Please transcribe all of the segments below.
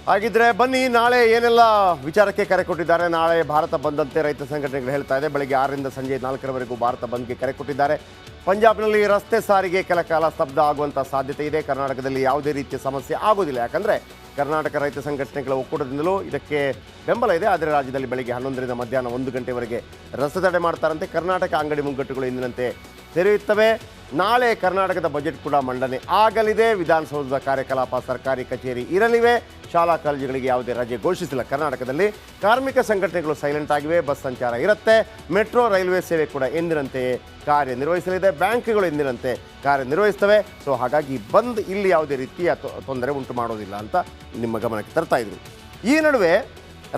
ಹಾಗಿದ್ರೆ ಬನ್ನಿ, ನಾಳೆ ಏನೆಲ್ಲ ವಿಚಾರಕ್ಕೆ ಕರೆ ಕೊಟ್ಟಿದ್ದಾರೆ. ನಾಳೆ ಭಾರತ ಬಂದಂತೆ ರೈತ ಸಂಘಟನೆಗಳು ಹೇಳ್ತಾ ಇದೆ. ಬೆಳಗ್ಗೆ 6ರಿಂದ ಸಂಜೆ 4ರವರೆಗೂ ಭಾರತ ಬಂದ್ಗೆ ಕರೆ ಕೊಟ್ಟಿದ್ದಾರೆ. ಪಂಜಾಬ್ನಲ್ಲಿ ರಸ್ತೆ ಸಾರಿಗೆ ಕೆಲ ಕಾಲ ಸ್ತಬ್ಧ ಆಗುವಂಥ ಸಾಧ್ಯತೆ ಇದೆ. ಕರ್ನಾಟಕದಲ್ಲಿ ಯಾವುದೇ ರೀತಿಯ ಸಮಸ್ಯೆ ಆಗೋದಿಲ್ಲ, ಯಾಕಂದರೆ ಕರ್ನಾಟಕ ರೈತ ಸಂಘಟನೆಗಳ ಒಕ್ಕೂಟದಿಂದಲೂ ಇದಕ್ಕೆ ಬೆಂಬಲ ಇದೆ. ಆದರೆ ರಾಜ್ಯದಲ್ಲಿ ಬೆಳಗ್ಗೆ 11ರಿಂದ ಮಧ್ಯಾಹ್ನ 1 ಗಂಟೆವರೆಗೆ ರಸ್ತೆ ತಡೆ ಮಾಡ್ತಾರಂತೆ. ಕರ್ನಾಟಕ ಅಂಗಡಿ ಮುಂಗಟ್ಟುಗಳು ಎಂದಿನಂತೆ ತೆರೆಯುತ್ತವೆ. ನಾಳೆ ಕರ್ನಾಟಕದ ಬಜೆಟ್ ಕೂಡ ಮಂಡನೆ ಆಗಲಿದೆ. ವಿಧಾನಸೌಧದ ಕಾರ್ಯಕಲಾಪ, ಸರ್ಕಾರಿ ಕಚೇರಿ ಇರಲಿವೆ. ಶಾಲಾ ಕಾಲೇಜುಗಳಿಗೆ ಯಾವುದೇ ರಜೆ ಘೋಷಿಸಿಲ್ಲ. ಕರ್ನಾಟಕದಲ್ಲಿ ಕಾರ್ಮಿಕ ಸಂಘಟನೆಗಳು ಸೈಲೆಂಟ್ ಆಗಿವೆ. ಬಸ್ ಸಂಚಾರ ಇರುತ್ತೆ. ಮೆಟ್ರೋ ರೈಲ್ವೆ ಸೇವೆ ಕೂಡ ಎಂದಿನಂತೆಯೇ ಕಾರ್ಯನಿರ್ವಹಿಸಲಿದೆ. ಬ್ಯಾಂಕ್ಗಳು ಎಂದಿನಂತೆ ಕಾರ್ಯನಿರ್ವಹಿಸ್ತವೆ. ಸೊ ಹಾಗಾಗಿ ಬಂದ್ ಇಲ್ಲಿ ಯಾವುದೇ ರೀತಿಯ ತೊಂದರೆ ಉಂಟು ಮಾಡೋದಿಲ್ಲ ಅಂತ ನಿಮ್ಮ ಗಮನಕ್ಕೆ ತರ್ತಾ ಇದ್ರು. ಈ ನಡುವೆ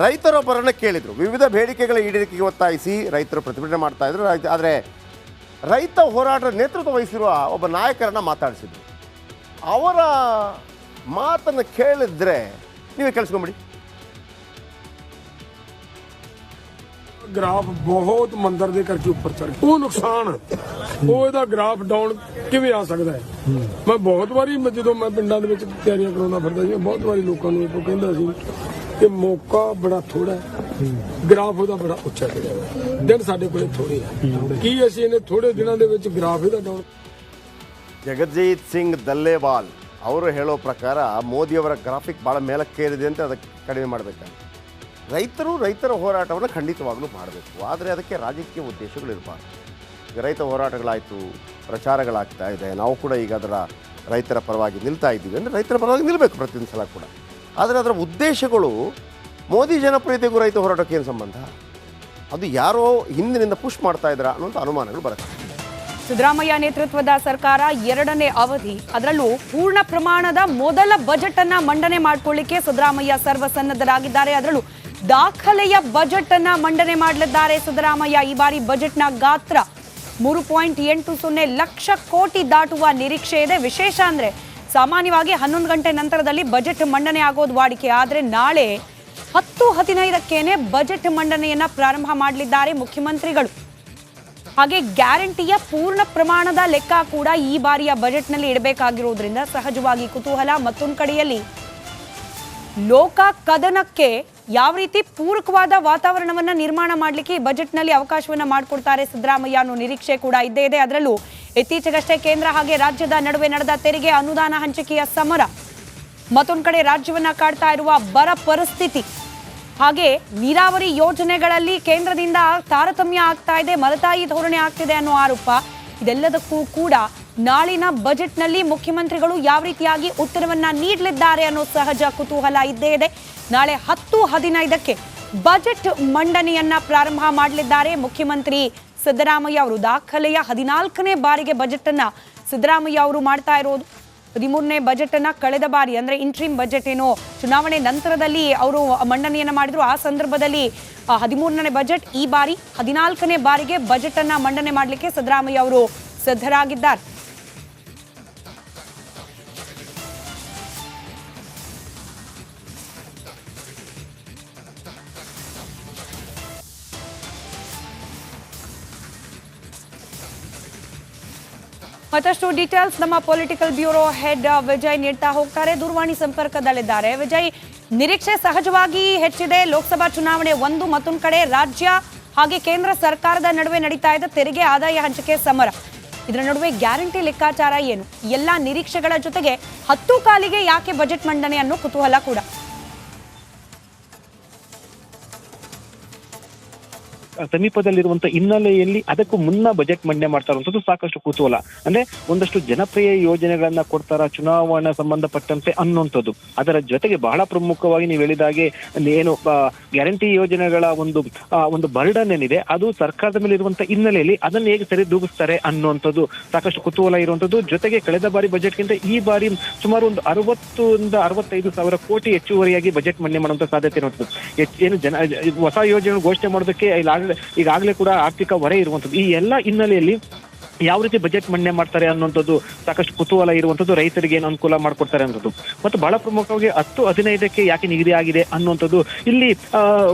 ರೈತರೊಬ್ಬರನ್ನು ಕೇಳಿದರು. ವಿವಿಧ ಬೇಡಿಕೆಗಳ ಈಡೇರಿಕೆಗೆ ಒತ್ತಾಯಿಸಿ ರೈತರು ಪ್ರತಿಭಟನೆ ಮಾಡ್ತಾ ಇದ್ರು. ಆದರೆ ರೈತ ಹೋರಾಟ ನೇತೃತ್ವ ವಹಿಸಿರುವ ಒಬ್ಬ ನಾಯಕರನ್ನು ಮಾತಾಡಿಸಿದ್ರು. ಅವರ ಮಾತನ್ನು ಕೇಳಿದ್ರೆ ನೀವೇ ಕೇಳಿಸ್ಕೊಂಬಿಡಿ. ਗ੍ਰਾਫ ਬਹੁਤ ਮੰਦਰ ਦੇ ਕਰਕੇ ਉੱਪਰ ਚੜ ਗਿਆ। ਉਹ ਨੁਕਸਾਨ ਉਹ ਇਹਦਾ ਗ੍ਰਾਫ ਡਾਊਨ ਕਿਵੇਂ ਆ ਸਕਦਾ ਹੈ? ਮੈਂ ਬਹੁਤ ਵਾਰੀ ਜਦੋਂ ਮੈਂ ਪਿੰਡਾਂ ਦੇ ਵਿੱਚ ਤਿਆਰੀਆਂ ਕਰਾਉਂਦਾ ਫਿਰਦਾ ਸੀ, ਬਹੁਤ ਵਾਰੀ ਲੋਕਾਂ ਨੂੰ ਇਹ ਕਹਿੰਦਾ ਸੀ ਕਿ ਮੌਕਾ ਬੜਾ ਥੋੜਾ ਹੈ, ਗ੍ਰਾਫ ਉਹਦਾ ਬੜਾ ਉੱਚਾ ਚੜਿਆ ਹੋਇਆ, ਦਿਨ ਸਾਡੇ ਕੋਲੇ ਥੋੜੇ ਆ। ਕੀ ਅਸੀਂ ਇਹਨੇ ਥੋੜੇ ਦਿਨਾਂ ਦੇ ਵਿੱਚ ਗ੍ਰਾਫ ਇਹਦਾ ਡਾਊਨ? ಜಗಜ್ಜೀತ್ ಸಿಂಗ್ ದಲ್ಲೇವಾಲ್ ಅವರು ಹೇಳೋ ಪ್ರಕಾರ ಮೋದಿಯವರ ಗ್ರಾಫಿಕ್ ಭಾಳ ಮೇಲಕ್ಕೇರಿದೆ ಅಂತ ಅದಕ್ಕೆ ಕಡಿಮೆ ಮಾಡಬೇಕಂತ. ರೈತರ ಹೋರಾಟವನ್ನು ಖಂಡಿತವಾಗಲೂ ಮಾಡಬೇಕು, ಆದರೆ ಅದಕ್ಕೆ ರಾಜಕೀಯ ಉದ್ದೇಶಗಳಿರಬಾರ್ದು. ಈಗ ರೈತ ಹೋರಾಟಗಳಾಯಿತು, ಪ್ರಚಾರಗಳಾಗ್ತಾ ಇದೆ, ನಾವು ಕೂಡ ಈಗ ಅದರ ರೈತರ ಪರವಾಗಿ ನಿಲ್ತಾ ಇದ್ದೀವಿ ಅಂದರೆ ರೈತರ ಪರವಾಗಿ ನಿಲ್ಲಬೇಕು ಪ್ರತಿಯೊಂದು ಸಲ ಕೂಡ. ಆದರೆ ಅದರ ಉದ್ದೇಶಗಳು ಮೋದಿ ಜನಪ್ರಿಯತೆಗೂ ರೈತ ಹೋರಾಟಕ್ಕೆ ಏನು ಸಂಬಂಧ? ಅದು ಯಾರೋ ಹಿಂದಿನಿಂದ ಪುಷ್ ಮಾಡ್ತಾ ಇದ್ದಾರಾ ಅನ್ನೋಂಥ ಅನುಮಾನಗಳು ಬರುತ್ತೆ. ಸಿದ್ದರಾಮಯ್ಯ ನೇತೃತ್ವದ ಸರ್ಕಾರ 2ನೇ ಅವಧಿ, ಅದರಲ್ಲೂ ಪೂರ್ಣ ಪ್ರಮಾಣದ ಮೊದಲ ಬಜೆಟ್ ಅನ್ನ ಮಂಡನೆ ಮಾಡಿಕೊಳ್ಳಿಕ್ಕೆ ಸಿದ್ದರಾಮಯ್ಯ ಸರ್ವಸನ್ನದ್ಧರಾಗಿದ್ದಾರೆ. ಅದರಲ್ಲೂ ದಾಖಲೆಯ ಬಜೆಟ್ ಅನ್ನ ಮಂಡನೆ ಮಾಡಲಿದ್ದಾರೆ ಸಿದ್ದರಾಮಯ್ಯ. ಈ ಬಾರಿ ಬಜೆಟ್ನ ಗಾತ್ರ 3.80 ಲಕ್ಷ ಕೋಟಿ ದಾಟುವ ನಿರೀಕ್ಷೆ ಇದೆ. ವಿಶೇಷ ಅಂದ್ರೆ ಸಾಮಾನ್ಯವಾಗಿ 11 ಗಂಟೆ ನಂತರದಲ್ಲಿ ಬಜೆಟ್ ಮಂಡನೆ ಆಗೋದು ವಾಡಿಕೆ. ಆದರೆ ನಾಳೆ 10:15ಕ್ಕೇನೆ ಬಜೆಟ್ ಮಂಡನೆಯನ್ನ ಪ್ರಾರಂಭ ಮಾಡಲಿದ್ದಾರೆ ಮುಖ್ಯಮಂತ್ರಿಗಳು. ಹಾಗೆ ಗ್ಯಾರಂಟಿಯ ಪೂರ್ಣ ಪ್ರಮಾಣದ ಲೆಕ್ಕ ಕೂಡ ಈ ಬಾರಿಯ ಬಜೆಟ್ನಲ್ಲಿ ಇಡಬೇಕಾಗಿರೋದ್ರಿಂದ ಸಹಜವಾಗಿ ಕುತೂಹಲ. ಮತ್ತೊಂದು ಕಡೆಯಲ್ಲಿ ಲೋಕ ಕದನಕ್ಕೆ ಯಾವ ರೀತಿ ಪೂರಕವಾದ ವಾತಾವರಣವನ್ನ ನಿರ್ಮಾಣ ಮಾಡಲಿಕ್ಕೆ ಈ ಬಜೆಟ್ನಲ್ಲಿ ಅವಕಾಶವನ್ನ ಮಾಡಿಕೊಡ್ತಾರೆ ಸಿದ್ದರಾಮಯ್ಯ ಅನ್ನೋ ನಿರೀಕ್ಷೆ ಕೂಡ ಇದ್ದೇ ಇದೆ. ಅದರಲ್ಲೂ ಇತ್ತೀಚೆಗಷ್ಟೇ ಕೇಂದ್ರ ಹಾಗೆ ರಾಜ್ಯದ ನಡುವೆ ನಡೆದ ತೆರಿಗೆ ಅನುದಾನ ಹಂಚಿಕೆಯ ಸಮರ, ಮತ್ತೊಂದು ಕಡೆ ರಾಜ್ಯವನ್ನ ಕಾಡ್ತಾ ಇರುವ ಬರ ಪರಿಸ್ಥಿತಿ, ಹಾಗೆ ನೀರಾವರಿ ಯೋಜನೆಗಳಲ್ಲಿ ಕೇಂದ್ರದಿಂದ ತಾರತಮ್ಯ ಆಗ್ತಾ ಇದೆ, ಮಲತಾಯಿ ಧೋರಣೆ ಆಗ್ತಿದೆ ಅನ್ನೋ ಆರೋಪ, ಇದೆಲ್ಲದಕ್ಕೂ ಕೂಡ ನಾಳಿನ ಬಜೆಟ್ನಲ್ಲಿ ಮುಖ್ಯಮಂತ್ರಿಗಳು ಯಾವ ರೀತಿಯಾಗಿ ಉತ್ತರವನ್ನ ನೀಡಲಿದ್ದಾರೆ ಅನ್ನೋ ಸಹಜ ಕುತೂಹಲ ಇದ್ದೇ ಇದೆ. ನಾಳೆ 10:15ಕ್ಕೆ ಬಜೆಟ್ ಮಂಡನೆಯನ್ನ ಪ್ರಾರಂಭ ಮಾಡಲಿದ್ದಾರೆ ಮುಖ್ಯಮಂತ್ರಿ ಸಿದ್ದರಾಮಯ್ಯ ಅವರು. ದಾಖಲೆಯ 14ನೇ ಬಾರಿಗೆ ಬಜೆಟ್ ಅನ್ನ ಸಿದ್ದರಾಮಯ್ಯ ಅವರು ಮಾಡ್ತಾ ಇರೋದು. 13ನೇ ಬಜೆಟ್ ಅನ್ನ ಕಳೆದ ಬಾರಿ ಅಂದ್ರೆ ಇಂಟ್ರಿಮ್ ಬಜೆಟ್ ಏನೋ ಚುನಾವಣೆ ನಂತರದಲ್ಲಿ ಅವರು ಮಂಡನೆಯನ್ನ ಮಾಡಿದ್ರು. ಆ ಸಂದರ್ಭದಲ್ಲಿ 13ನೇ ಬಜೆಟ್, ಈ ಬಾರಿ 14ನೇ ಬಾರಿಗೆ ಬಜೆಟ್ ಅನ್ನ ಮಂಡನೆ ಮಾಡಲಿಕ್ಕೆ ಸಿದ್ದರಾಮಯ್ಯ ಅವರು ಸಿದ್ಧರಾಗಿದ್ದಾರೆ. ಮತ್ತಷ್ಟು ಡೀಟೇಲ್ಸ್ ನಮ್ಮ ಪೊಲಿಟಿಕಲ್ ಬ್ಯೂರೋ ಹೆಡ್ ವಿಜಯ್ ನೀಡ್ತಾ ಹೋಗ್ತಾರೆ. ದೂರವಾಣಿ ಸಂಪರ್ಕದಲ್ಲಿದ್ದಾರೆ. ವಿಜಯ್, ನಿರೀಕ್ಷೆ ಸಹಜವಾಗಿ ಹೆಚ್ಚಿದೆ. ಲೋಕಸಭಾ ಚುನಾವಣೆ ಒಂದು, ಮತ್ತೊಂದು ಕಡೆ ರಾಜ್ಯ ಹಾಗೆ ಕೇಂದ್ರ ಸರ್ಕಾರದ ನಡುವೆ ನಡೀತಾ ಇದೆ ತೆರಿಗೆ ಆದಾಯ ಹಂಚಿಕೆ ಸಮರ. ಇದರ ನಡುವೆ ಗ್ಯಾರಂಟಿ ಲೆಕ್ಕಾಚಾರ ಏನು? ಎಲ್ಲಾ ನಿರೀಕ್ಷೆಗಳ ಜೊತೆಗೆ 10 ಕಾಲಿಗೆ ಯಾಕೆ ಬಜೆಟ್ ಮಂಡನೆ ಅನ್ನೋ ಕುತೂಹಲ ಕೂಡ. ಸಮೀಪದಲ್ಲಿರುವಂತಹ ಹಿನ್ನೆಲೆಯಲ್ಲಿ ಅದಕ್ಕೂ ಮುನ್ನ ಬಜೆಟ್ ಮಂಡನೆ ಮಾಡ್ತಾ ಇರುವಂತದ್ದು ಸಾಕಷ್ಟು ಕುತೂಹಲ. ಅಂದ್ರೆ ಒಂದಷ್ಟು ಜನಪ್ರಿಯ ಯೋಜನೆಗಳನ್ನ ಕೊಡ್ತಾರ ಚುನಾವಣಾ ಸಂಬಂಧಪಟ್ಟಂತೆ ಅನ್ನುವಂಥದ್ದು. ಅದರ ಜೊತೆಗೆ ಬಹಳ ಪ್ರಮುಖವಾಗಿ ನೀವು ಹೇಳಿದಾಗೆ ಏನು ಗ್ಯಾರಂಟಿ ಯೋಜನೆಗಳ ಒಂದು ಬರ್ಡನ್ ಏನಿದೆ ಅದು ಸರ್ಕಾರದ ಮೇಲೆ ಇರುವಂತಹ ಹಿನ್ನೆಲೆಯಲ್ಲಿ ಅದನ್ನು ಹೇಗೆ ಸರಿದೂಗಿಸ್ತಾರೆ ಅನ್ನುವಂಥದ್ದು ಸಾಕಷ್ಟು ಕುತೂಹಲ ಇರುವಂತದ್ದು. ಜೊತೆಗೆ ಕಳೆದ ಬಾರಿ ಬಜೆಟ್ಗಿಂತ ಈ ಬಾರಿ ಸುಮಾರು ಒಂದು 60ರಿಂದ 65 ಸಾವಿರ ಕೋಟಿ ಹೆಚ್ಚುವರಿಯಾಗಿ ಬಜೆಟ್ ಮಂಡನೆ ಮಾಡುವಂತ ಸಾಧ್ಯತೆ ಇರುವಂತದ್ದು. ಏನು ಹೊಸ ಯೋಜನೆ ಘೋಷಣೆ ಮಾಡೋದಕ್ಕೆ ಈಗಾಗಲೇ ಕೂಡ ಆರ್ಥಿಕ ಹೊರೆ ಇರುವಂತದ್ದು. ಈ ಎಲ್ಲ ಹಿನ್ನೆಲೆಯಲ್ಲಿ ಯಾವ ರೀತಿ ಬಜೆಟ್ ಮಂಡನೆ ಮಾಡ್ತಾರೆ ಅನ್ನುವಂಥದ್ದು ಸಾಕಷ್ಟು ಕುತೂಹಲ ಇರುವಂಥದ್ದು, ರೈತರಿಗೆ ಏನು ಅನುಕೂಲ ಮಾಡಿಕೊಡ್ತಾರೆ ಅನ್ನೋದು. ಮತ್ತು ಬಹಳ ಪ್ರಮುಖವಾಗಿ 10-15ಕ್ಕೆ ಯಾಕೆ ನಿಗದಿ ಆಗಿದೆ ಅನ್ನುವಂಥದ್ದು ಇಲ್ಲಿ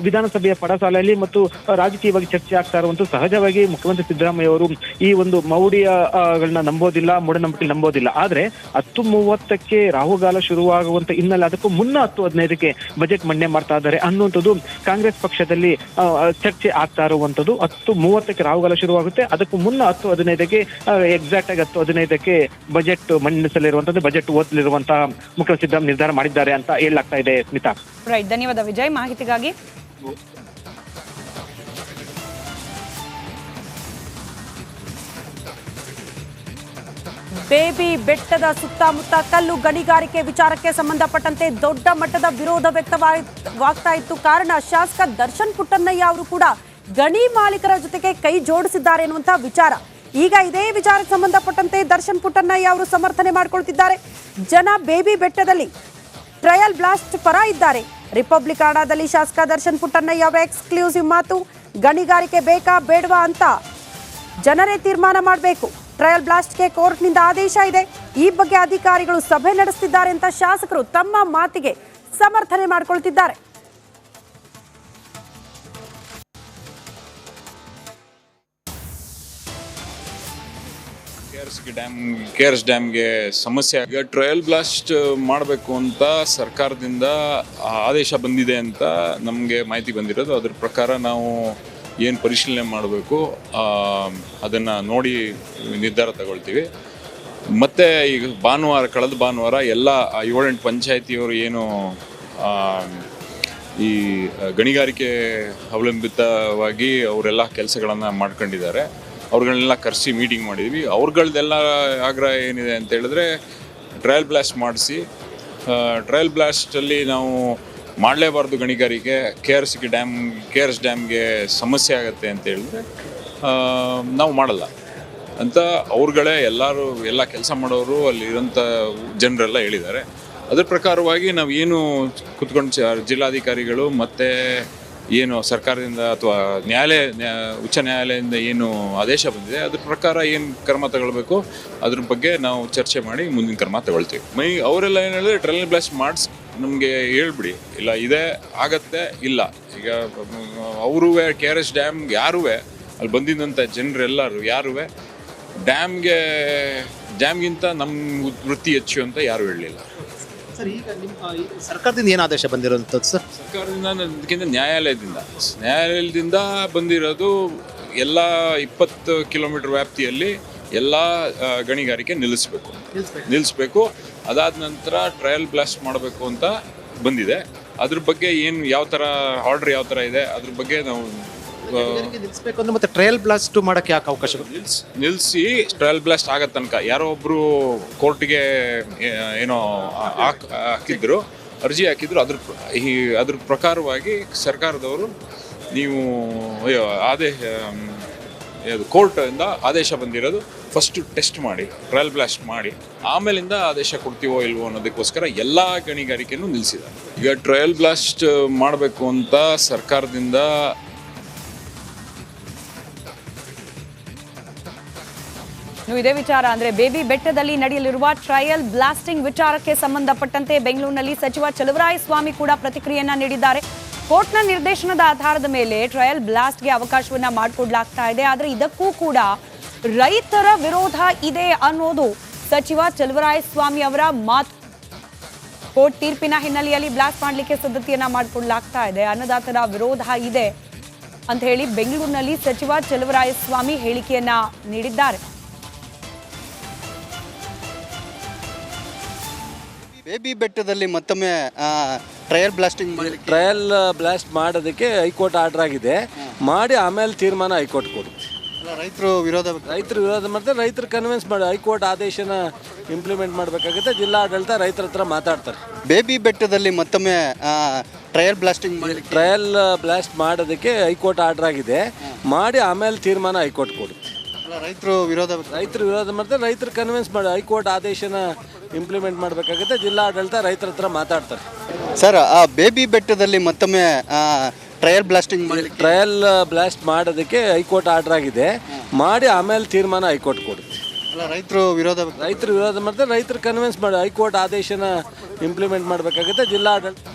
ವಿಧಾನಸಭೆಯ ಪಡಸಾಲೆಯಲ್ಲಿ ಮತ್ತು ರಾಜಕೀಯವಾಗಿ ಚರ್ಚೆ ಆಗ್ತಾ ಇರುವಂಥದ್ದು. ಸಹಜವಾಗಿ ಮುಖ್ಯಮಂತ್ರಿ ಸಿದ್ದರಾಮಯ್ಯ ಅವರು ಈ ಒಂದು ಮೌಢ್ಯಗಳನ್ನ ನಂಬೋದಿಲ್ಲ, ಮೂಢನಂಬಿಕೆ ನಂಬೋದಿಲ್ಲ. ಆದ್ರೆ 10:30ಕ್ಕೆ ರಾಹುಗಾಲ ಶುರುವಾಗುವಂತ ಹಿನ್ನೆಲೆ ಅದಕ್ಕೂ ಮುನ್ನ 10-15ಕ್ಕೆ ಬಜೆಟ್ ಮಂಡನೆ ಮಾಡ್ತಾ ಇದ್ದಾರೆ ಅನ್ನುವಂಥದ್ದು ಕಾಂಗ್ರೆಸ್ ಪಕ್ಷದಲ್ಲಿ ಚರ್ಚೆ ಆಗ್ತಾ ಇರುವಂಥದ್ದು. 10:30ಕ್ಕೆ ರಾಹುಗಾಲ ಶುರುವಾಗುತ್ತೆ, ಅದಕ್ಕೂ ಮುನ್ನ 10-15ಕ್ಕೆ ಎಕ್ಸಾಕ್ಟ್ ಆಗಿ 10-15ಕ್ಕೆ ಬಜೆಟ್ ಮಂಡಿಸಲಿರುವಂತದ್ದು, ಬಜೆಟ್ ಓದಲಿರುವಂತಹ ಮುಖ್ಯಮಂತ್ರಿ ಸಿದ್ದರಾಮಯ್ಯ ನಿರ್ಧಾರ ಮಾಡಿದ್ದಾರೆ ಅಂತ ಹೇಳಲಾಗ್ತಾ ಇದೆ. ಸ್ಮಿತಾ, ರೈಟ್, ಧನ್ಯವಾದ ವಿಜಯ್ ಮಾಹಿತಿಗಾಗಿ. ಬೇಬಿ ಬೆಟ್ಟದ ಸುತ್ತಮುತ್ತ ಕಲ್ಲು ಗಣಿಗಾರಿಕೆ ವಿಚಾರಕ್ಕೆ ಸಂಬಂಧಪಟ್ಟಂತೆ ದೊಡ್ಡ ಮಟ್ಟದ ವಿರೋಧ ವ್ಯಕ್ತವಾಗ್ತಾ ಇತ್ತು. ಕಾರಣ ಶಾಸಕ ದರ್ಶನ್ ಪುಟ್ಟಣ್ಣಯ್ಯ ಅವರು ಕೂಡ ಗಣಿ ಮಾಲೀಕರ ಜೊತೆಗೆ ಕೈ ಜೋಡಿಸಿದ್ದಾರೆ ಎನ್ನುವಂತಹ ವಿಚಾರ. ಈಗ ಇದೇ ವಿಚಾರಕ್ಕೆ ಸಂಬಂಧಪಟ್ಟಂತೆ ದರ್ಶನ್ ಪುಟ್ಟಣ್ಣಯ್ಯ ಅವರು ಸಮರ್ಥನೆ ಮಾಡಿಕೊಳ್ತಿದ್ದಾರೆ. ಜನ ಬೇಬಿ ಬೆಟ್ಟದಲ್ಲಿ ಟ್ರಯಲ್ ಬ್ಲಾಸ್ಟ್ ಪರ ಇದ್ದಾರೆ. ರಿಪಬ್ಲಿಕ್ ಅಣ್ಣಾದಲ್ಲಿ ಶಾಸಕ ದರ್ಶನ್ ಪುಟ್ಟಣ್ಣಯ್ಯ ಅವರ ಎಕ್ಸ್ಕ್ಲೂಸಿವ್ ಮಾತು, ಗಣಿಗಾರಿಕೆ ಬೇಕಾ ಬೇಡವಾ ಅಂತ ಜನರೇ ತೀರ್ಮಾನ ಮಾಡಬೇಕು. ಟ್ರಯಲ್ ಬ್ಲಾಸ್ಟ್ಗೆ ಕೋರ್ಟ್ನಿಂದ ಆದೇಶ ಇದೆ. ಈ ಬಗ್ಗೆ ಅಧಿಕಾರಿಗಳು ಸಭೆ ನಡೆಸುತ್ತಿದ್ದಾರೆ ಅಂತ ಶಾಸಕರು ತಮ್ಮ ಮಾತಿಗೆ ಸಮರ್ಥನೆ ಮಾಡಿಕೊಳ್ತಿದ್ದಾರೆ. KRS ಡ್ಯಾಮ್ಗೆ ಸಮಸ್ಯೆ. ಈಗ ಟ್ರಯಲ್ ಬ್ಲಾಸ್ಟ್ ಮಾಡಬೇಕು ಅಂತ ಸರ್ಕಾರದಿಂದ ಆದೇಶ ಬಂದಿದೆ ಅಂತ ನಮಗೆ ಮಾಹಿತಿ ಬಂದಿರೋದು. ಅದ್ರ ಪ್ರಕಾರ ನಾವು ಏನು ಪರಿಶೀಲನೆ ಮಾಡಬೇಕು ಅದನ್ನು ನೋಡಿ ನಿರ್ಧಾರ ತಗೊಳ್ತೀವಿ. ಮತ್ತು ಈಗ ಕಳೆದ ಭಾನುವಾರ ಎಲ್ಲ 7-8 ಪಂಚಾಯತಿಯವರು ಏನು ಈ ಗಣಿಗಾರಿಕೆ ಅವಲಂಬಿತವಾಗಿ ಅವರೆಲ್ಲ ಕೆಲಸಗಳನ್ನು ಮಾಡ್ಕೊಂಡಿದ್ದಾರೆ, ಅವ್ರುಗಳನ್ನೆಲ್ಲ ಕರೆಸಿ ಮೀಟಿಂಗ್ ಮಾಡಿದ್ವಿ. ಅವ್ರಗಳದೆಲ್ಲ ಆಗ್ರಹ ಏನಿದೆ ಅಂತ ಹೇಳಿದ್ರೆ ಟ್ರಯಲ್ ಬ್ಲಾಸ್ಟ್ ಮಾಡಿಸಿ, ಟ್ರಯಲ್ ಬ್ಲಾಸ್ಟಲ್ಲಿ ನಾವು ಮಾಡಲೇಬಾರ್ದು ಗಣಿಗಾರಿಕೆ, KRS ಡ್ಯಾಮ್ಗೆ ಸಮಸ್ಯೆ ಆಗುತ್ತೆ ಅಂತ ಹೇಳಿದ್ರೆ ನಾವು ಮಾಡಲ್ಲ ಅಂತ ಅವ್ರುಗಳೇ ಎಲ್ಲ ಕೆಲಸ ಮಾಡೋರು ಅಲ್ಲಿರೋಂಥ ಜನರೆಲ್ಲ ಹೇಳಿದ್ದಾರೆ. ಅದ್ರ ಪ್ರಕಾರವಾಗಿ ನಾವು ಏನು ಕುತ್ಕೊಂಡು ಜಿಲ್ಲಾಧಿಕಾರಿಗಳು ಮತ್ತು ಏನು ಸರ್ಕಾರದಿಂದ ಅಥವಾ ಉಚ್ಚ ನ್ಯಾಯಾಲಯದಿಂದ ಏನು ಆದೇಶ ಬಂದಿದೆ ಅದ್ರ ಪ್ರಕಾರ ಏನು ಕ್ರಮ ತಗೊಳ್ಬೇಕು ಅದ್ರ ಬಗ್ಗೆ ನಾವು ಚರ್ಚೆ ಮಾಡಿ ಮುಂದಿನ ಕ್ರಮ ತಗೊಳ್ತೀವಿ. ಅವರೆಲ್ಲ ಏನು ಹೇಳಿದ್ರೆ ಟ್ರಯಲ್ ಬ್ಲಾಸ್ಟ್ ಮಾಡಿಸಿ ನಮಗೆ ಹೇಳ್ಬಿಡಿ, ಇಲ್ಲ ಇದೇ ಆಗತ್ತೆ, ಇಲ್ಲ ಈಗ ಅವರೂ KRS ಡ್ಯಾಮ್ಗೆ ಯಾರೂ ಅಲ್ಲಿ ಬಂದಿದ್ದಂಥ ಜನರೆಲ್ಲರೂ ಯಾರೂ ಡ್ಯಾಮ್ಗಿಂತ ನಮ್ಮ ವೃತ್ತಿ ಹೆಚ್ಚು ಅಂತ ಯಾರೂ ಹೇಳಲಿಲ್ಲ. ಸರ್, ಈಗ ನಿಮ್ಮ ಸರ್ಕಾರದಿಂದ ಏನು ಆದೇಶ ಬಂದಿರೋಂಥದ್ದು ಸರ್? ಸರ್ಕಾರದಿಂದ ಅದಕ್ಕಿಂತ ನ್ಯಾಯಾಲಯದಿಂದ ಬಂದಿರೋದು ಎಲ್ಲ 20 ಕಿಲೋಮೀಟರ್ ವ್ಯಾಪ್ತಿಯಲ್ಲಿ ಎಲ್ಲ ಗಣಿಗಾರಿಕೆ ನಿಲ್ಲಿಸ್ಬೇಕು. ಅದಾದ ನಂತರ ಟ್ರಯಲ್ ಬ್ಲಾಸ್ಟ್ ಮಾಡಬೇಕು ಅಂತ ಬಂದಿದೆ. ಅದ್ರ ಬಗ್ಗೆ ಏನು ಯಾವ ಥರ ಆರ್ಡರ್ ಯಾವ ಥರ ಇದೆ ಅದ್ರ ಬಗ್ಗೆ ನಾವು ನಿಲ್ಲಿಸಬೇಕು ಅಂದ್ರೆ ಮತ್ತೆ ಟ್ರಯಲ್ ಬ್ಲಾಸ್ಟ್ ಮಾಡೋಕ್ಕೆ ಯಾಕೆ ಅವಕಾಶ ನಿಲ್ಲಿಸಿ ಟ್ರಯಲ್ ಬ್ಲಾಸ್ಟ್ ಆಗೋ ತನಕ ಯಾರೋ ಒಬ್ಬರು ಕೋರ್ಟ್ಗೆ ಏನೋ ಅರ್ಜಿ ಹಾಕಿದ್ರು. ಅದ್ರ ಪ್ರಕಾರವಾಗಿ ಸರ್ಕಾರದವರು ನೀವು ಕೋರ್ಟಿಂದ ಆದೇಶ ಬಂದಿರೋದು ಫಸ್ಟ್ ಟೆಸ್ಟ್ ಮಾಡಿ ಟ್ರಯಲ್ ಬ್ಲಾಸ್ಟ್ ಮಾಡಿ ಆಮೇಲಿಂದ ಆದೇಶ ಕೊಡ್ತೀವೋ ಇಲ್ವೋ ಅನ್ನೋದಕ್ಕೋಸ್ಕರ ಎಲ್ಲ ಗಣಿಗಾರಿಕೆಯನ್ನು ನಿಲ್ಲಿಸಿದ್ದಾರೆ. ಈಗ ಟ್ರಯಲ್ ಬ್ಲಾಸ್ಟ್ ಮಾಡಬೇಕು ಅಂತ ಸರ್ಕಾರದಿಂದ ಇದೇ ವಿಚಾರ ಅಂದ್ರೆ ಬೇಬಿ ಬೆಟ್ಟದಲ್ಲಿ ನಡೆಯಲಿರುವ ಟ್ರಯಲ್ ಬ್ಲಾಸ್ಟಿಂಗ್ ವಿಚಾರಕ್ಕೆ ಸಂಬಂಧಪಟ್ಟಂತೆ ಬೆಂಗಳೂರಿನಲ್ಲಿ ಸಚಿವ ಚಲುವರಾಯಸ್ವಾಮಿ ಕೂಡ ಪ್ರತಿಕ್ರಿಯೆಯನ್ನ ನೀಡಿದ್ದಾರೆ. ಕೋರ್ಟ್ನ ನಿರ್ದೇಶನದ ಆಧಾರದ ಮೇಲೆ ಟ್ರಯಲ್ ಬ್ಲಾಸ್ಟ್ಗೆ ಅವಕಾಶವನ್ನ ಮಾಡಿಕೊಡ್ಲಾಗ್ತಾ ಇದೆ. ಆದ್ರೆ ಇದಕ್ಕೂ ಕೂಡ ರೈತರ ವಿರೋಧ ಇದೆ ಅನ್ನೋದು ಸಚಿವ ಚಲುವರಾಯಸ್ವಾಮಿ ಅವರ ಮಾತು. ಕೋರ್ಟ್ ತೀರ್ಪಿನ ಹಿನ್ನೆಲೆಯಲ್ಲಿ ಬ್ಲಾಸ್ಟ್ ಮಾಡಲಿಕ್ಕೆ ಸಿದ್ಧತೆಯನ್ನ ಮಾಡಿಕೊಡ್ಲಾಗ್ತಾ ಇದೆ, ಅನ್ನದಾತರ ವಿರೋಧ ಇದೆ ಅಂತ ಹೇಳಿ ಬೆಂಗಳೂರಿನಲ್ಲಿ ಸಚಿವ ಚಲುವರಾಯಸ್ವಾಮಿ ಹೇಳಿಕೆಯನ್ನ ನೀಡಿದ್ದಾರೆ. ಬೇಬಿ ಬೆಟ್ಟದಲ್ಲಿ ಮತ್ತೊಮ್ಮೆ ಟ್ರಯಲ್ ಬ್ಲಾಸ್ಟ್ ಮಾಡೋದಕ್ಕೆ ಹೈಕೋರ್ಟ್ ಆರ್ಡರ್ ಆಗಿದೆ. ಮಾಡಿ ಆಮೇಲೆ ತೀರ್ಮಾನ ಹೈಕೋರ್ಟ್ ಕೊಡುತ್ತೆ. ರೈತರು ವಿರೋಧ ಮಾಡ್ತಾರೆ. ರೈತರು ಕನ್ವಿನ್ಸ್ ಮಾಡಿ ಹೈಕೋರ್ಟ್ ಆದೇಶನ ಇಂಪ್ಲಿಮೆಂಟ್ ಮಾಡಬೇಕಾಗುತ್ತೆ. ಜಿಲ್ಲಾಡಳಿತ ರೈತರ ಹತ್ರ ಮಾತಾಡ್ತಾರೆ. ಬೇಬಿ ಬೆಟ್ಟದಲ್ಲಿ ಮತ್ತೊಮ್ಮೆ ಟ್ರಯಲ್ ಬ್ಲಾಸ್ಟ್ ಮಾಡೋದಕ್ಕೆ ಹೈಕೋರ್ಟ್ ಆರ್ಡರ್ ಆಗಿದೆ. ಮಾಡಿ ಆಮೇಲೆ ತೀರ್ಮಾನ ಹೈಕೋರ್ಟ್ ಕೊಡುತ್ತೆ. ರೈತರು ವಿರೋಧ ಮಾಡ್ತಾರೆ. ರೈತರು ಕನ್ವಿನ್ಸ್ ಮಾಡಿ ಹೈಕೋರ್ಟ್ ಆದೇಶನ ಇಂಪ್ಲಿಮೆಂಟ್ ಮಾಡಬೇಕಾಗುತ್ತೆ. ಜಿಲ್ಲಾಡಳಿತ ರೈತರ ಹತ್ರ ಮಾತಾಡ್ತಾರೆ. ಸರ್, ಆ ಬೇಬಿ ಬೆಟ್ಟದಲ್ಲಿ ಮತ್ತೊಮ್ಮೆ ಟ್ರಯಲ್ ಬ್ಲಾಸ್ಟ್ ಮಾಡೋದಕ್ಕೆ ಹೈಕೋರ್ಟ್ ಆರ್ಡರ್ ಆಗಿದೆ. ಮಾಡಿ ಆಮೇಲೆ ತೀರ್ಮಾನ ಹೈಕೋರ್ಟ್ ಕೊಡುತ್ತೆ. ಅಲ್ಲ ರೈತರು ವಿರೋಧ ರೈತರು ವಿರೋಧ ಮಾಡ್ತಾರೆ, ರೈತರು ಕನ್ವಿನ್ಸ್ ಮಾಡಿ ಹೈಕೋರ್ಟ್ ಆದೇಶನ ಇಂಪ್ಲಿಮೆಂಟ್ ಮಾಡಬೇಕಾಗುತ್ತೆ ಜಿಲ್ಲಾಡಳಿತ.